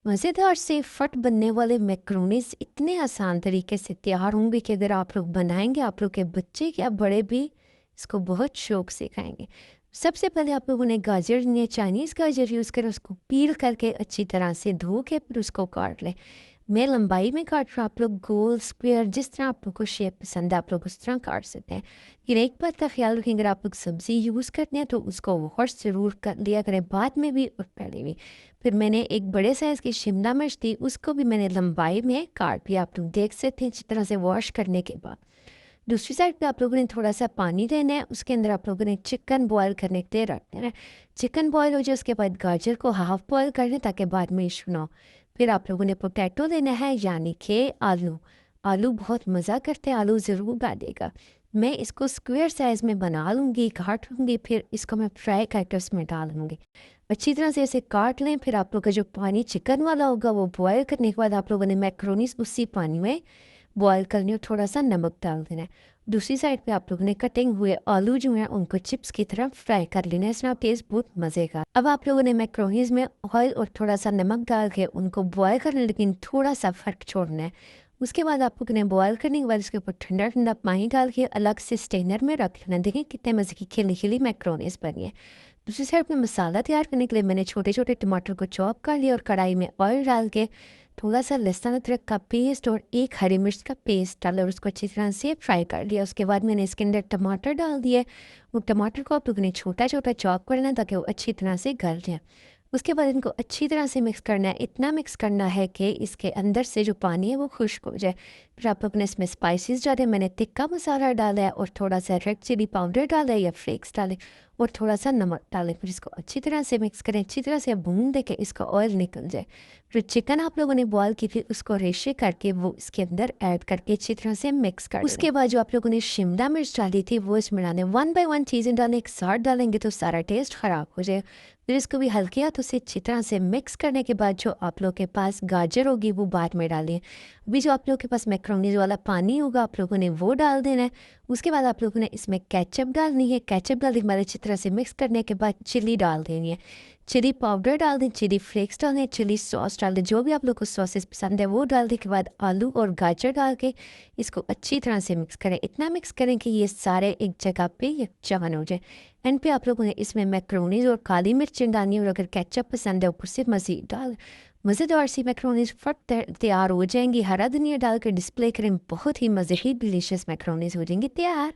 मज़ेदार से फट बनने वाले मैक्रोनीज इतने आसान तरीके से तैयार होंगे कि अगर आप लोग बनाएंगे, आप लोग के बच्चे या बड़े भी इसको बहुत शौक से खाएंगे। सबसे पहले आप लोगों ने गाजर या चाइनीज़ गाजर यूज़ करें, उसको पील करके अच्छी तरह से धो के फिर उसको काट लें। मैं लंबाई में काट रहा हूँ, आप लोग गोल स्क्वायर जिस तरह आप लोग को शेप पसंद है आप लोग उस तरह काट सकते हैं। लेकिन एक बात का ख्याल रखें, अगर आप लोग सब्ज़ी यूज़ करते हैं तो उसको वॉश ज़रूर कर लिया करें, बाद में भी और पहले भी। फिर मैंने एक बड़े साइज़ की शिमला मिर्च थी, उसको भी मैंने लंबाई में काट लिया, आप लोग देख सकते हैं अच्छी तरह से वॉश करने के बाद। दूसरी साइड पे आप लोगों ने थोड़ा सा पानी देना है, उसके अंदर आप लोगों ने चिकन बॉयल करने के लिए रख देना है। चिकन बॉयल हो जाए उसके बाद गाजर को हाफ बॉयल कर लें ताकि बाद में इशू ना हो। फिर आप लोगों ने पोटैटो लेना है यानी कि आलू। आलू बहुत मज़ा करते हैं, आलू ज़रूर डालिएगा। मैं इसको स्क्वायर साइज़ में बना लूँगी, काट लूँगी, फिर इसको मैं फ्राई करके उसमें डाल लूँगी। अच्छी तरह से इसे काट लें। फिर आप लोग का जो पानी चिकन वाला होगा वो बॉयल करने के बाद आप लोगों ने मैक्रोनीस उसी पानी में बॉयल करनी और थोड़ा सा नमक डाल देना है। दूसरी साइड पे आप लोगों ने कटिंग हुए आलू जो हैं उनको चिप्स की तरह फ्राई कर लेना है, इसमें टेस्ट बहुत मज़े का। अब आप लोगों ने मैक्रोनीज में ऑयल और थोड़ा सा नमक डाल के उनको बॉयल करना, लेकिन थोड़ा सा फ़र्क छोड़ना है। उसके बाद आप लोगों ने बॉयल करने के बाद उसके ऊपर ठंडा ठंडा पानी डाल के अलग से स्टेनर में रख लेना। देखें कितने मज़े की खिली खिली मैक्रोनीज बनी है। दूसरी साइड में मसाला तैयार करने के लिए मैंने छोटे छोटे टमाटर को चॉप कर लिया और कढ़ाई में ऑयल डाल के थोड़ा सा लहसुन अदरक का पेस्ट और एक हरी मिर्च का पेस्ट डाला और उसको अच्छी तरह से फ्राई कर लिया। उसके बाद मैंने इसके अंदर टमाटर डाल दिए। वो टमाटर को आप लोगों ने छोटा छोटा चॉप करना है ताकि वो अच्छी तरह से गल जाए। उसके बाद इनको अच्छी तरह से मिक्स करना है, इतना मिक्स करना है कि इसके अंदर से जो पानी है वो खुश्क हो जाए। फिर आप लोग ने इसमें स्पाइसेस डाले, मैंने तिक्का मसाला डाला है और थोड़ा सा रेड चिली पाउडर डाला है या फ्लेक्स डाले और थोड़ा सा नमक डालें। फिर इसको अच्छी तरह से मिक्स करें, अच्छी तरह से भून दे के इसका ऑयल निकल जाए। फिर चिकन आप लोगों ने बॉयल की थी उसको रेशे करके वो इसके अंदर ऐड करके अच्छी तरह से मिक्स कर। उसके बाद जो आप लोगों ने शिमला मिर्च डाली थी वो इसमें डालें, 1 बाय 1 चीज़ें डालें, एक साथ डालेंगे तो सारा टेस्ट ख़राब हो जाए। फिर इसको भी हल्के हाथों से अच्छी तरह से मिक्स करने के बाद जो आप लोग के पास गाजर होगी वो बाद में डालें। अभी जो आप लोग के पास मैक्रोनीज वाला पानी होगा आप लोगों ने वो डाल देना है। उसके बाद आप लोगों ने इसमें केचप डालनी है। केचप डालने के बाद अच्छी तरह से मिक्स करने के बाद चिली डाल देनी है। चिली पाउडर डाल दें, चिली फ्लेक्स डाल दें, चिली सॉस डाल दें, जो भी आप लोग को सॉसेस पसंद है वो डाल दें। के बाद आलू और गाजर डाल के इसको अच्छी तरह से मिक्स करें, इतना मिक्स करें कि ये सारे एक जगह पे यकजान हो जाए। एंड पे आप लोगों ने इसमें मैक्रोनीज और काली मिर्च डालनी है और अगर केचप पसंद है ऊपर से मज़ीद डाल। मज़ेदार सी मैक्रोनीज फट तैयार हो जाएंगी। हरा धनिया डाल कर डिस्प्ले करें, बहुत ही मज़े की डिलीशियस मैक्रोनीज हो जाएंगी तैयार।